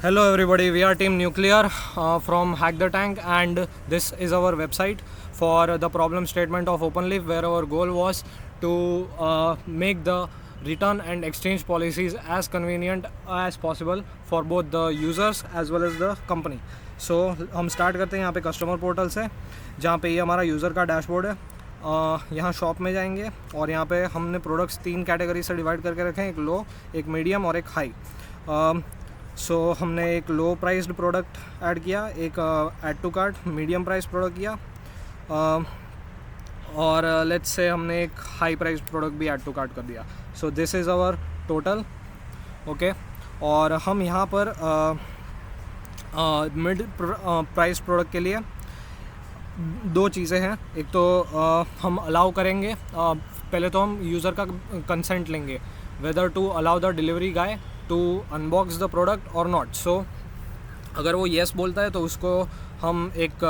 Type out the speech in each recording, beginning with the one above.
Hello everybody, we are Team Nuclear from Hack the Tank, and this is our website for the problem statement of OpenLeaf, where our goal was to make the return and exchange policies as convenient as possible for both the users as well as the company. So हम start करते हैं यहाँ पे customer portal से, जहाँ पे ये हमारा यूज़र का डैशबोर्ड है। यहाँ शॉप में जाएंगे और यहाँ पे हमने प्रोडक्ट्स 3 कैटेगरी से डिवाइड करके रखे हैं, एक लो, एक मीडियम और एक हाई। सो हमने एक लो प्राइस्ड प्रोडक्ट ऐड किया, एक add to cart medium price product किया, और लेट्स से हमने एक हाई प्राइस प्रोडक्ट भी ऐड टू कार्ट कर दिया। So this is our total, okay. और हम यहाँ पर मिड प्राइस प्रोडक्ट के लिए 2 चीज़ें हैं। एक तो हम अलाउ करेंगे, पहले तो हम यूज़र का कंसेंट लेंगे whether to allow the delivery guy to unbox the product और नॉट। सो अगर वो येस बोलता है तो उसको हम एक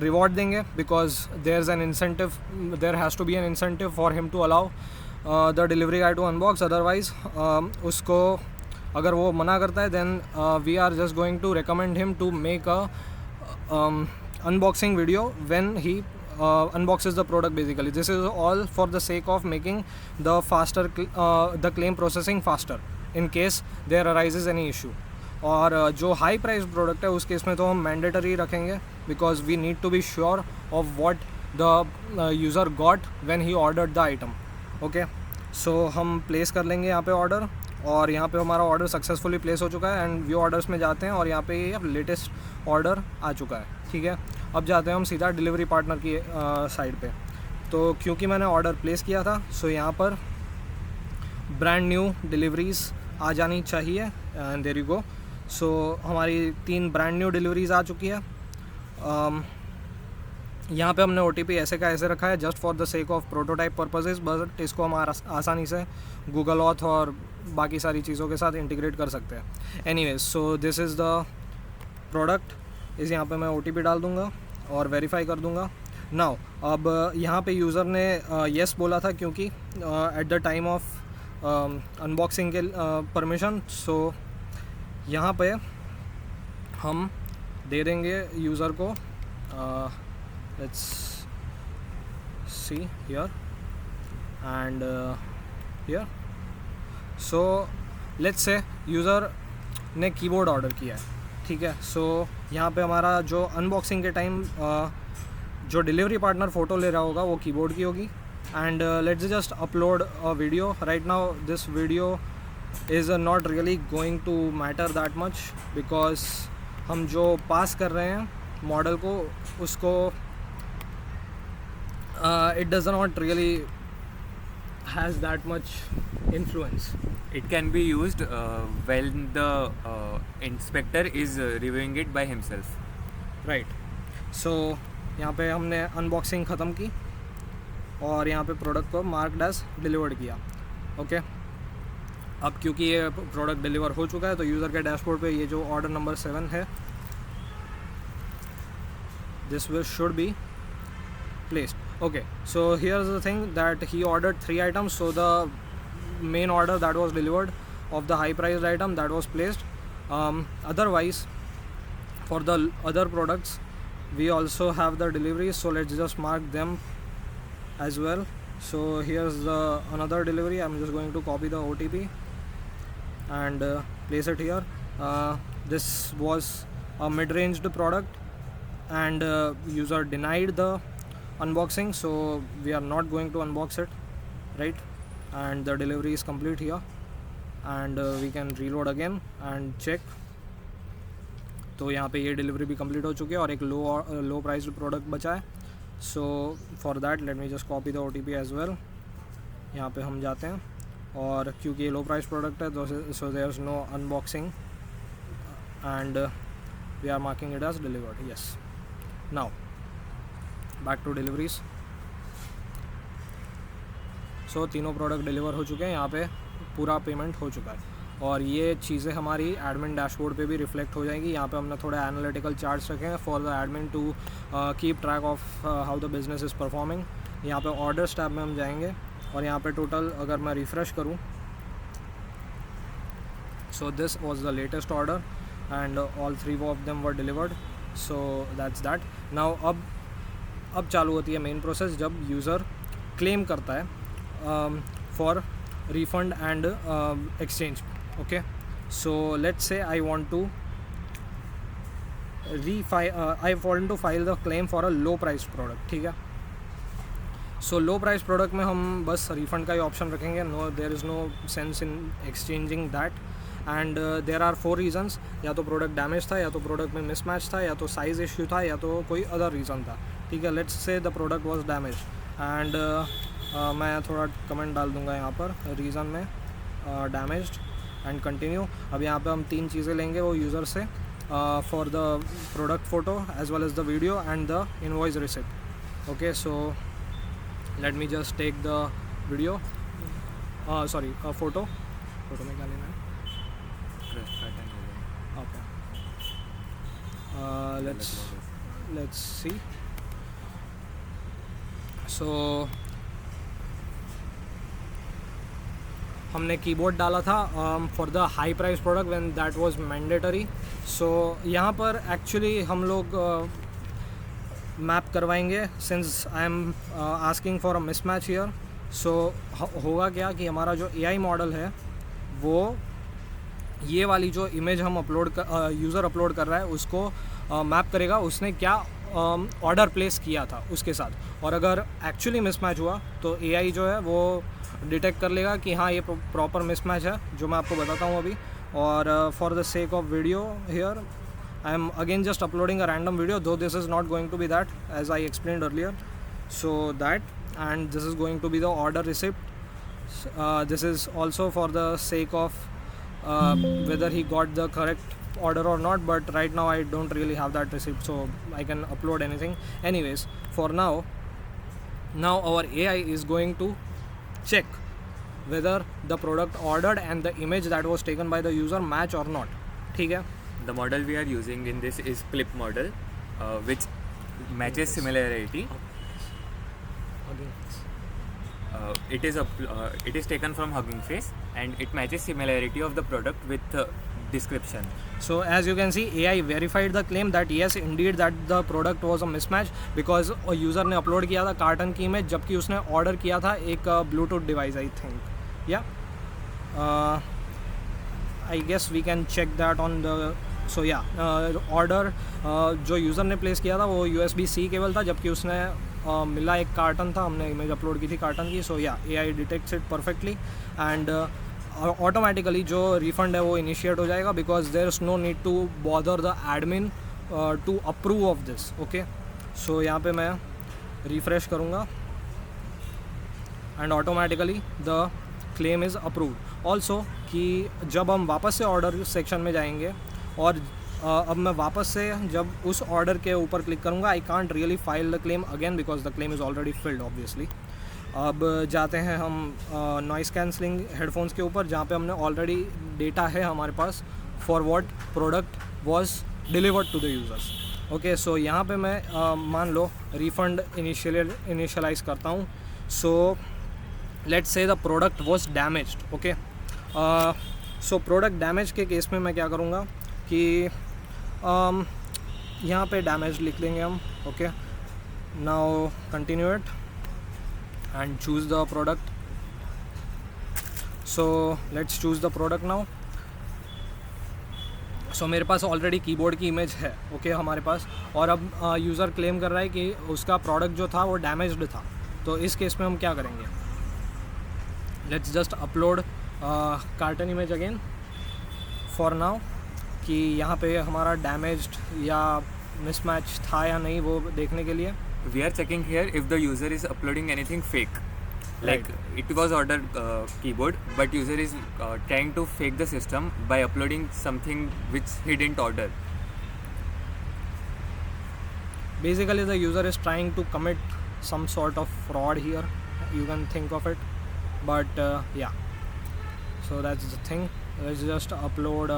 रिवॉर्ड देंगे, because there is an incentive, there has to be an incentive for him to allow the delivery guy to unbox. Otherwise उसको अगर वो मना करता है then we are just going to recommend him to make a unboxing video when he unboxes the product. Basically this is all for the sake of making the the claim processing faster in case there arises any issue. और जो high price product है उस case में तो हम mandatory रखेंगे, because we need to be sure of what the user got when he ordered the item, okay. So हम place कर लेंगे यहाँ पे ऑर्डर, और यहाँ पे हमारा ऑर्डर सक्सेसफुली प्लेस हो चुका है। एंड व्यू ऑर्डर्स में जाते हैं और यहाँ पे ये लेटेस्ट ऑर्डर आ चुका है, ठीक है। अब जाते हैं हम सीधा डिलीवरी पार्टनर की साइड पे। तो क्योंकि मैंने ऑर्डर प्लेस किया था, सो यहाँ पर ब्रांड न्यू डिलीवरीज़ आ जानी चाहिए, एंड देयर यू गो। सो हमारी 3 ब्रांड न्यू डिलीवरीज़ आ चुकी है। यहाँ पे हमने OTP ऐसे का ऐसे रखा है just for the sake of prototype purposes, but इसको हम आसानी से गूगल ऑथ और बाकी सारी चीज़ों के साथ इंटीग्रेट कर सकते हैं। Anyways, so this is the product. इस यहाँ पे मैं OTP डाल दूँगा और वेरीफाई कर दूँगा। नाउ अब यहाँ पे यूज़र ने येस बोला था, क्योंकि at the time of unboxing के परमिशन। सो यहाँ पे हम दे देंगे यूज़र को, let's see here and here. So let's say user ने कीबोर्ड ऑर्डर किया है, ठीक है। सो यहाँ पे हमारा जो अनबॉक्सिंग के टाइम जो डिलीवरी पार्टनर फ़ोटो ले रहा होगा वो कीबोर्ड की होगी। And let's just upload a video right now. This video is not really going to matter that much, because हम जो पास कर रहे हैं मॉडल को उसको it does not really has that much influence. It can be used when the inspector is reviewing it by himself. Right. So यहाँ पे हमने अनबॉक्सिंग ख़त्म की और यहाँ पे प्रोडक्ट को मार्क्ड एज डिलीवर्ड किया, ओके। अब क्योंकि ये प्रोडक्ट डिलीवर हो चुका है तो यूज़र के डैशबोर्ड पे ये जो ऑर्डर नंबर 7 है, this will should be placed. Okay, so here's the thing that he ordered 3 items, so the main order that was delivered of the high priced item that was placed. Otherwise for the other products we also have the deliveries, so let's just mark them as well. So here's the another delivery. I'm just going to copy the OTP and place it here. This was a mid-ranged product and user denied the unboxing, so we are not going to unbox it, right? And the delivery is complete here, and we can reload again and check. तो यहाँ पे ये delivery भी complete हो चुकी है और एक लो प्राइस्ड प्रोडक्ट बचा है। So for that let me just copy the OTP as well. यहाँ पे हम जाते हैं और क्योंकि ये लो प्राइस प्रोडक्ट है तो so there is no unboxing and we are marking it as delivered. Yes, now back to deliveries. So तीनों प्रोडक्ट डिलीवर हो चुके हैं, यहाँ पे पूरा पेमेंट हो चुका है और ये चीज़ें हमारी एडमिन डैशबोर्ड पे भी रिफ्लेक्ट हो जाएंगी। यहाँ पे हमने थोड़े एनालिटिकल चार्ट्स रखे हैं for the admin to keep track of how the business is performing. यहाँ पे ऑर्डर्स टैब में हम जाएंगे और यहाँ पे टोटल अगर मैं रिफ़्रेश करूँ So this was the latest order, and all three of them were delivered. So that's that. Now अब चालू होती है मेन प्रोसेस जब यूज़र क्लेम करता है for refund and exchange. Okay, so let's say I want to file the claim for a low price product. ठीक है, सो लो price product में हम बस रिफंड का ही ऑप्शन रखेंगे. No, there is no sense in exchanging that. And there are 4 reasons. या तो प्रोडक्ट डैमेज था, या तो प्रोडक्ट में मिसमैच था, या तो साइज़ इश्यू था, या तो कोई अदर रीज़न था. ठीक है, let's say the product was damage. And मैं थोड़ा कमेंट डाल दूंगा यहाँ पर रीज़न में, डैमेज्ड एंड कंटिन्यू. अब यहाँ पे हम 3 चीज़ें लेंगे वो यूज़र से for the product photo as well as the video and the invoice receipt. Okay, so let me just take the video, sorry photo में क्या लेना है. Okay. Let's see. So हमने कीबोर्ड डाला था for the high price product when that was mandatory. So यहाँ पर actually हम लोग मैप करवाएंगे since I am asking for a mismatch here. So होगा क्या कि हमारा जो AI मॉडल है वो ये वाली जो इमेज हम यूज़र अपलोड कर रहा है उसको मैप करेगा उसने क्या ऑर्डर प्लेस किया था उसके साथ. और अगर एक्चुअली मिसमैच हुआ तो AI जो है वो डिटेक्ट कर लेगा कि हाँ ये प्रॉपर मिसमैच है, जो मैं आपको बताता हूँ अभी. और for the sake of video here I am again just uploading a random video, though this is not going to be that as I explained earlier. So that and this is going to be the order receipt. This is also for the sake of whether he got the correct order or not, but right now I don't really have that receipt, so I can upload anything. Anyways, for now our AI is going to check whether the product ordered and the image that was taken by the user match or not. ठीक है, The model we are using in this is Clip model, which matches similarity. It is taken from Hugging Face, and it matches similarity of the product with description. So as you can see, AI verified the claim that yes indeed that the product was a mismatch, because user ने upload किया था carton की image जबकि उसने order किया था एक Bluetooth device I think. Yeah I guess we can check that on the. So yeah order जो यूज़र ने प्लेस किया था वो USB-C केबल था, जबकि उसने मिला एक कार्टन था, हमने इमेज अपलोड की थी कार्टन की. So yeah AI detects it perfectly and automatically जो रिफंड है वो इनिशिएट हो जाएगा, because there is no need to bother the admin to approve of this. Okay, so यहाँ पे मैं रिफ्रेश करूँगा and automatically the claim is approved. Also कि जब हम वापस से ऑर्डर सेक्शन में जाएंगे और अब मैं वापस से जब उस ऑर्डर के ऊपर क्लिक करूँगा, I can't really file the claim again because the claim is already field obviously. अब जाते हैं हम नॉइस कैंसलिंग हेडफोन्स के ऊपर, जहाँ पे हमने ऑलरेडी डेटा है हमारे पास for what product was delivered to the users. Okay, so यहाँ पे मैं मान लो रिफ़ंड इनिशियलाइज करता हूँ. So let's say the product was damaged. Okay, so product damage के केस में मैं क्या करूँगा कि यहाँ पे डैमेज लिख लेंगे हम. Okay, now continue it and choose the product. So let's choose the product now. So मेरे पास ऑलरेडी कीबोर्ड की इमेज है. ओके, हमारे पास. और अब यूज़र क्लेम कर रहा है कि उसका प्रोडक्ट जो था वो डैमेज्ड था. तो इस केस में हम क्या करेंगे, let's just upload carton image again for now, कि यहाँ पे हमारा डैमेज्ड या मिसमैच था या नहीं वो देखने के लिए. We are checking here if the user is uploading anything fake. Like it was ordered keyboard, but user is trying to fake the system by uploading something which he didn't order. Basically, the user is trying to commit some sort of fraud here. You can think of it, but yeah. So that's the thing. Let's just upload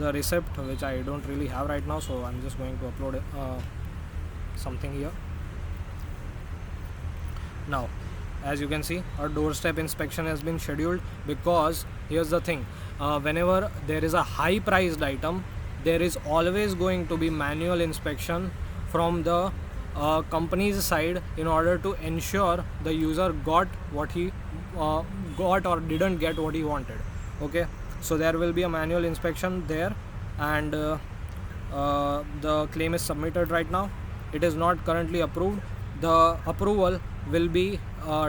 the receipt, which I don't really have right now. So I'm just going to upload it. Something here now, as you can see, a doorstep inspection has been scheduled, because here's the thing, whenever there is a high priced item, there is always going to be manual inspection from the company's side in order to ensure the user got what he got or didn't get what he wanted. Okay, so there will be a manual inspection there, and the claim is submitted right now. It is not currently approved. The approval will be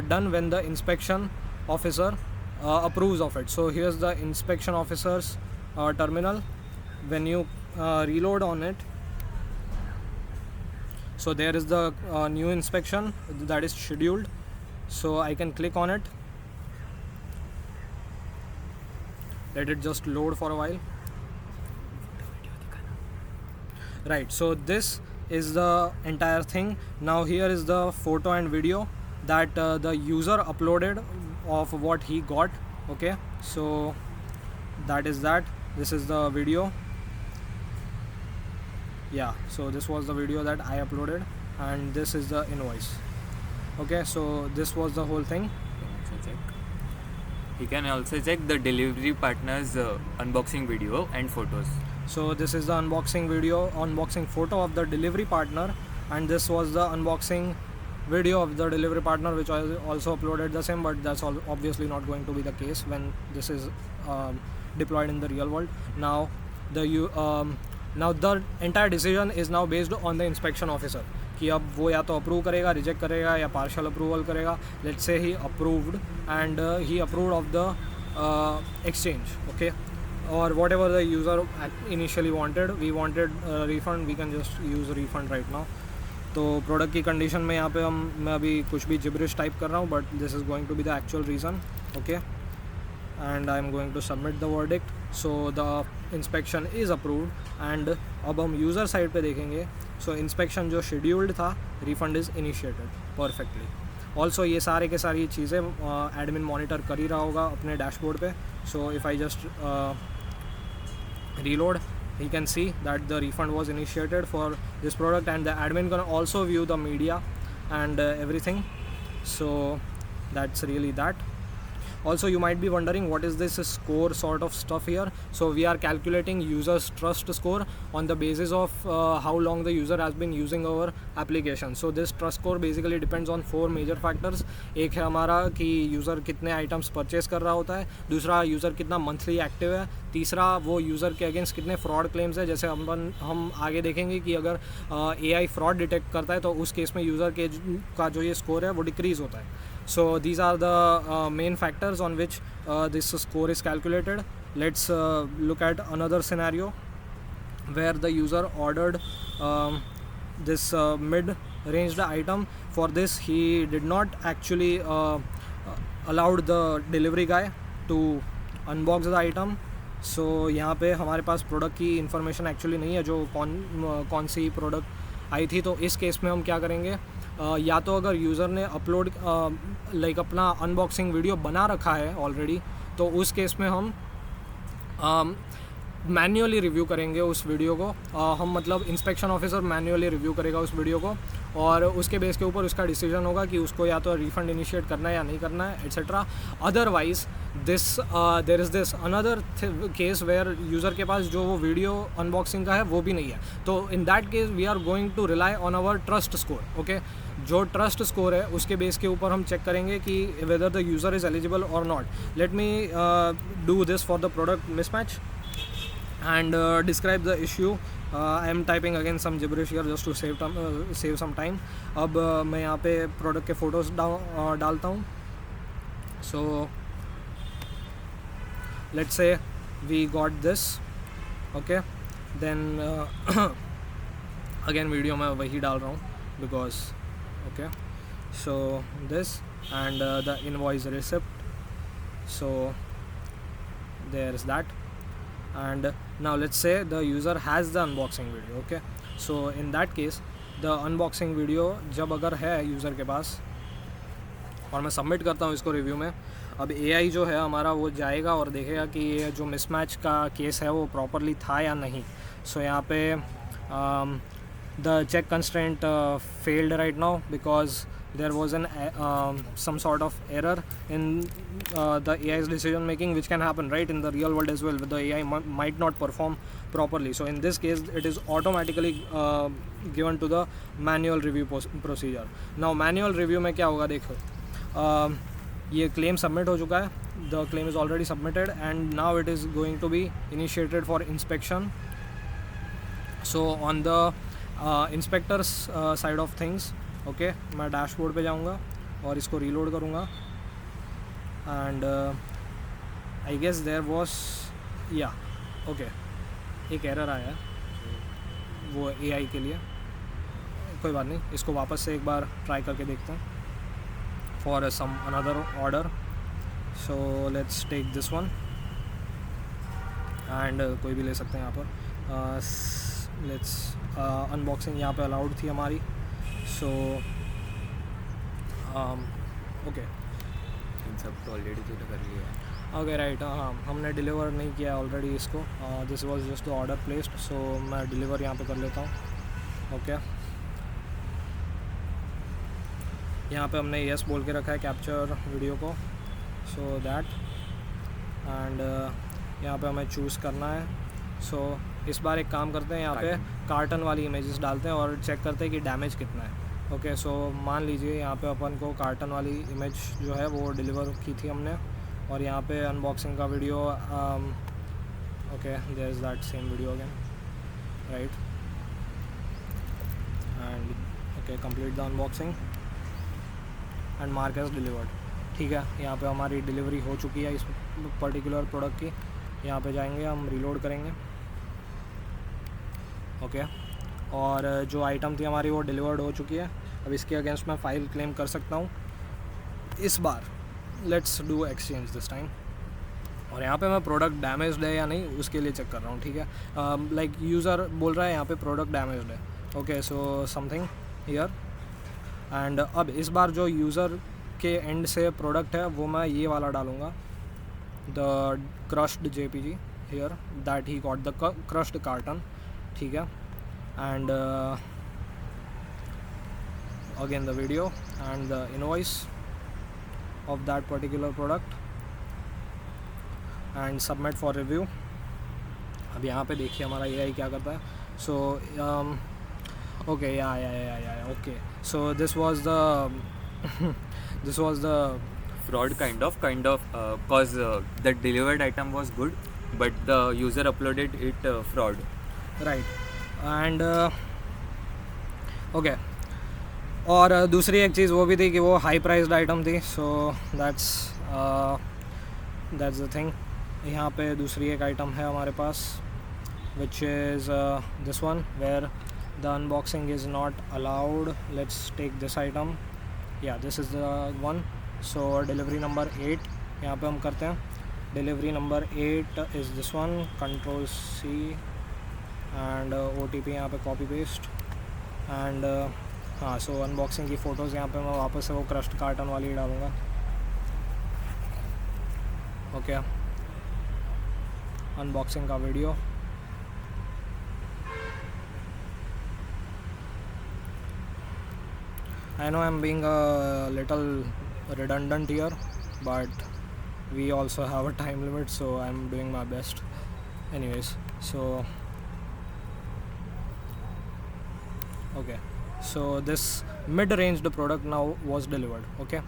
done when the inspection officer approves of it. So here's the inspection officer's terminal. When you reload on it, so there is the new inspection that is scheduled, so I can click on it. Let it just load for a while. Right, so this is the entire thing. Now here is the photo and video that the user uploaded of what he got. Okay, so that is that. This is the video. Yeah, so this was the video that I uploaded, and this is the invoice. Okay, so this was the whole thing. You can also check the delivery partner's unboxing video and photos. So this is the unboxing photo of the delivery partner, and this was the unboxing video of the delivery partner, which I also uploaded the same, but that's obviously not going to be the case when this is deployed in the real world. Now the entire decision is now based on the inspection officer कि अब वो या तो approve करेगा, reject करेगा या partial approval करेगा. Let's say he approved, and he approved of the exchange. Okay, or whatever the user initially wanted. We wanted refund, we can just use refund right now. तो product की condition में यहाँ पे मैं अभी कुछ भी जिब्रिश टाइप कर रहा हूँ, but this is going to be the actual reason. Okay, and I am going to submit the verdict. So the inspection is approved, and अब हम यूज़र साइड पे देखेंगे. सो इंस्पेक्शन जो शेड्यूल्ड था, refund is initiated perfectly. Also ये सारे के सारी चीज़ें एडमिन मॉनिटर कर ही रहा होगा अपने डैशबोर्ड पे. So if I just reload, he can see that the refund was initiated for this product, and the admin can also view the media and everything. So that's really that. Also, you might be wondering what is this score sort of stuff here. So we are calculating users trust score on the basis of how long the user has been using our application. So this trust score basically depends on 4 major factors. एक है हमारा कि user कितने items purchase कर रहा होता है, दूसरा यूज़र कितना मंथली एक्टिव है, तीसरा वो यूज़र के अगेंस्ट कितने फ्रॉड क्लेम्स है. जैसे हम आगे देखेंगे कि अगर AI फ्रॉड डिटेक्ट करता है तो उस केस में यूज़र के का जो ये स्कोर है वो डिक्रीज़ होता है. So these are the main factors on which this score is calculated. Let's look at another scenario where the user ordered this mid-ranged item. For this, he did not actually allowed the delivery guy to unbox the item. So यहाँ पे हमारे पास product की information actually नहीं है, जो कौन सी product I थी. तो इस केस में हम क्या करेंगे, या तो अगर यूज़र ने अपलोड लाइक अपना अनबॉक्सिंग वीडियो बना रखा है ऑलरेडी, तो उस केस में हम मैन्युअली रिव्यू करेंगे उस वीडियो को. हम मतलब इंस्पेक्शन ऑफिसर मैन्युअली रिव्यू करेगा उस वीडियो को, और उसके बेस के ऊपर उसका डिसीजन होगा कि उसको या तो रिफ़ंड इनिशिएट करना है या नहीं करना है, etcetera. Otherwise there is this another case where user के पास जो वो वीडियो अनबॉक्सिंग का है वो भी नहीं है. तो in that case we are going to rely on our trust score. Okay, जो ट्रस्ट स्कोर है उसके बेस के ऊपर हम चेक करेंगे कि whether the user is eligible or not. Let me do this for the product mismatch and describe the issue. I am typing again some gibberish here just to save some time. अब मैं यहाँ पे product के photos डालता हूँ. So let's say we got this. Okay, then again video में वही डाल रहा हूँ because okay, so this and the invoice receipt. So there's that. And now let's say the user has the unboxing video. Okay, so in that case the unboxing video जब अगर है user के पास और मैं सबमिट करता हूँ इसको review में, अब AI जो है हमारा वो जाएगा और देखेगा कि ये जो मिसमैच का केस है वो प्रॉपरली था या नहीं. सो यहाँ पे the check constraint failed right now because there was some sort of error in the AI's decision making, which can happen right in the real world as well, where the AI might not perform properly. So in this case it is automatically given to the manual review procedure. Now manual review में क्या होगा, देखो ये claim submit हो चुका है, the claim is already submitted and now it is going to be initiated for inspection. So on the inspectors side of things, okay मैं dashboard पे जाऊंगा और इसको रीलोड करूंगा and I guess there was yeah okay एक error आया है वो AI के लिए, कोई बात नहीं, इसको वापस से एक बार ट्राई करके देखते हैं for some another order. So let's take this one and कोई भी ले सकते हैं यहाँ पर. लेट्स अनबॉक्सिंग यहाँ पे अलाउड थी हमारी. सो ओके इन सब तो ऑलरेडी तूने कर लिया है. Okay right. हाँ हमने डिलीवर नहीं किया ऑलरेडी इसको. This was just the order placed. So मैं डिलीवर यहाँ पे कर लेता हूँ. ओके यहाँ पे हमने यस बोल के रखा है कैप्चर वीडियो को. सो दैट एंड यहाँ पे हमें चूज़ करना है. सो इस बार एक काम करते हैं, यहाँ पे कार्टन वाली इमेजेस डालते हैं और चेक करते हैं कि डैमेज कितना है. ओके सो मान लीजिए यहाँ पे अपन को कार्टन वाली इमेज जो है वो डिलीवर की थी हमने और यहाँ पे अनबॉक्सिंग का वीडियो. Okay there is that same video again right and okay complete the unboxing and mark as delivered. ठीक है, यहाँ पे हमारी डिलीवरी हो चुकी है इस पर्टिकुलर प्रोडक्ट की. यहाँ पे जाएंगे हम, रीलोड करेंगे. ओके और जो आइटम थी हमारी वो डिलीवर्ड हो चुकी है. अब इसके अगेंस्ट मैं फ़ाइल क्लेम कर सकता हूँ. इस बार let's do exchange this time. और यहाँ पे मैं प्रोडक्ट डैमेज्ड है या नहीं उसके लिए चेक कर रहा हूँ. ठीक है, लाइक यूज़र बोल रहा है यहाँ पे प्रोडक्ट डैमेज्ड है. Okay so something here and अब इस बार जो यूज़र के एंड से प्रोडक्ट है वो मैं ये वाला डालूँगा, the crushed JPG here that he got the crushed carton. ठीक है and again the video and the invoice of that particular product and submit for review. अब यहाँ पे देखिए हमारा AI क्या करता है. सो ओके या okay so this was the Fraud kind of cause the delivered item was good but the user uploaded it fraud. Right and okay. और दूसरी एक चीज़ वो भी थी कि वो हाई प्राइस्ड आइटम थी. So that's the thing. यहाँ पे दूसरी एक आइटम है हमारे पास which is this one where the unboxing is not allowed. Let's take this item. Yeah this is the one. So delivery number 8 यहाँ पे हम करते हैं. Delivery number 8 is this one. Ctrl+C and OTP यहाँ पे कॉपी पेस्ट एंड हाँ. सो unboxing की photos यहाँ पे मैं वापस से वो क्रश्ड कार्टन वाली डालूँगा. ओके अनबॉक्सिंग का video. I know I'm being a little redundant here, but we also have a time limit, so I'm doing my best. Anyways, so okay, so this mid-ranged product now was delivered. Okay,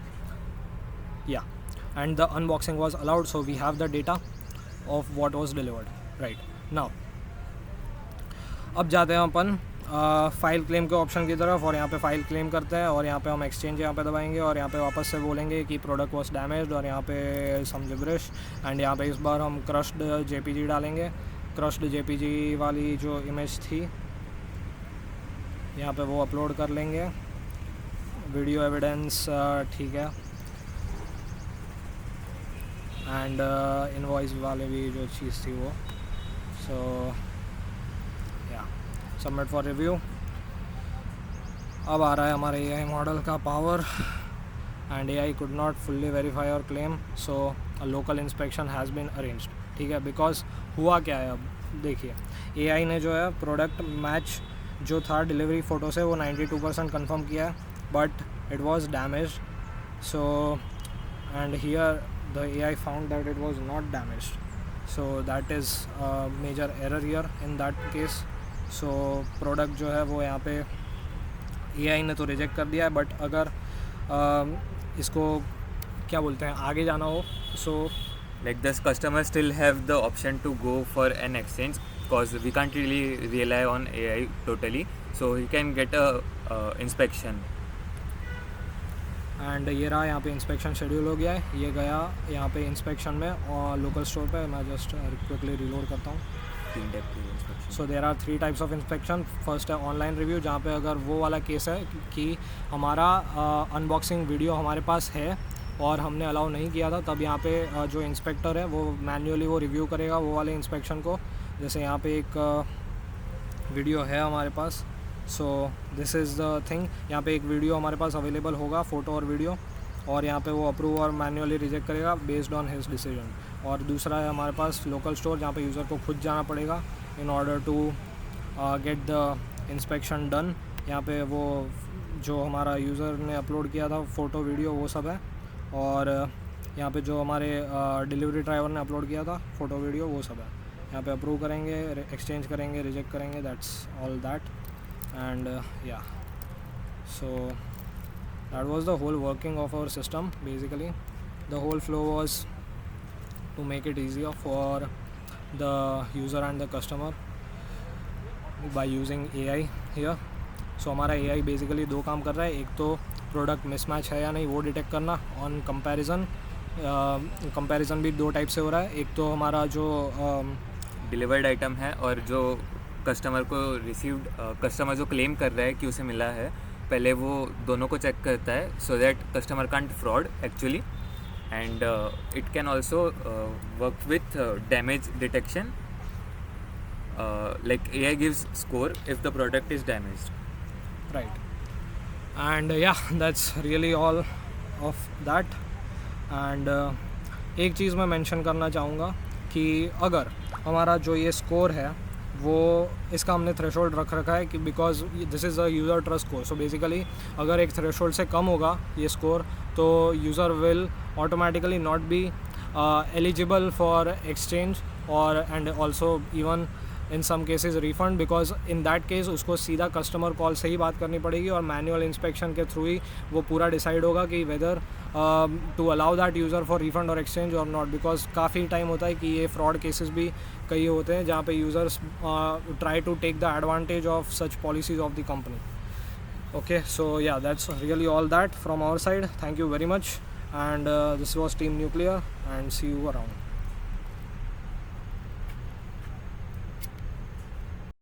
yeah, and the unboxing was allowed, so we have the data of what was delivered. Right now, अब जाते हैं अपन file claim के option की तरफ और यहाँ पे file claim करते हैं और यहाँ पे हम एक्सचेंज यहाँ पे दबाएंगे और यहाँ पे वापस से बोलेंगे कि प्रोडक्ट वॉज डैमेज्ड और यहाँ पे सम गिब्रिश एंड यहाँ पे इस बार हम क्रश्ड JPG डालेंगे. क्रश्ड JPG वाली जो इमेज थी यहाँ पे वो अपलोड कर लेंगे. वीडियो एविडेंस ठीक है एंड इनवॉइस वाले भी जो चीज़ थी वो. So submit for review. अब आ रहा है हमारे AI मॉडल का power and AI could not fully verify our claim, so a local inspection has been arranged. ठीक है, बिकॉज हुआ क्या है अब देखिए. AI ने जो है प्रोडक्ट मैच जो था डिलीवरी फ़ोटो से वो 92% कंफर्म किया है, but it was damaged. So, and here the AI found that it was not damaged. So that is a major error here in that case. So product जो है वो यहाँ पे AI ने तो रिजेक्ट कर दिया है, बट अगर इसको क्या बोलते हैं आगे जाना हो, सो Like this customer still have the option to go for an exchange, because we can't really rely on AI totally, so he can get a inspection. And ये रहा यहाँ पे इंस्पेक्शन शेड्यूल हो गया है, ये गया यहाँ पे इंस्पेक्शन में और लोकल स्टोर पे. मैं जस्ट क्विकली रिलोड करता हूँ. So there are 3 types of inspection. First है ऑनलाइन रिव्यू, जहाँ पे अगर वो वाला केस है कि हमारा अनबॉक्सिंग वीडियो हमारे पास है और हमने अलाउ नहीं किया था, तब यहाँ पे जो इंस्पेक्टर है वो मैन्युअली वो रिव्यू करेगा वो वाले इंस्पेक्शन को. जैसे यहाँ पे एक वीडियो है हमारे पास. So this is the thing. यहाँ पे एक वीडियो हमारे पास अवेलेबल होगा, फ़ोटो और वीडियो, और यहाँ पे वो अप्रूव और मैन्युअली रिजेक्ट करेगा बेस्ड ऑन हिज डिसीजन. और दूसरा है हमारे पास लोकल स्टोर, जहाँ पे यूज़र को खुद जाना पड़ेगा in order to get the inspection done. यहाँ पे वो जो हमारा यूज़र ने अपलोड किया था फ़ोटो वीडियो वो सब है, और यहाँ पे जो हमारे डिलीवरी ड्राइवर ने अपलोड किया था फ़ोटो वीडियो वो सब है. यहाँ पे अप्रूव करेंगे, एक्सचेंज करेंगे, रिजेक्ट करेंगे. That's all that. And yeah, so that was the whole working of our system. Basically the whole flow was to make it easier for the user and the customer by using AI here. So हमारा AI basically 2 काम कर रहा है. एक तो product mismatch है या नहीं वो डिटेक्ट करना ऑन कंपैरिजन भी 2 टाइप से हो रहा है. एक तो हमारा जो डिलीवर्ड आइटम है और जो कस्टमर को रिसीव्ड कस्टमर जो क्लेम कर रहा है कि उसे मिला है, पहले वो दोनों को चेक करता है so that customer can't fraud actually. And it can also work with damage detection. Like AI gives score if the product is damaged. right. And yeah, that's really all of that. And एक चीज़ मैं mention करना चाहूँगा कि अगर हमारा जो ये score है वो इसका हमने थ्रेशोल्ड रख रखा है कि because this is a user trust score. So basically अगर एक थ्रेशोल्ड से कम होगा ये स्कोर तो user will automatically not be eligible for exchange or and also even in some cases refund, because in that case उसको सीधा customer call से ही बात करनी पड़ेगी और मैनुअल इंस्पेक्शन के थ्रू ही वो पूरा डिसाइड होगा कि whether to allow that user for refund और एक्सचेंज और नॉट. बिकॉज काफ़ी टाइम होता है कि ये फ्रॉड केसेस भी कई होते हैं जहाँ पे users try to take the advantage of such policies of the company. Okay, so yeah that's really all that from our side. Thank you very much, and this was Team Nuclear, and see you around.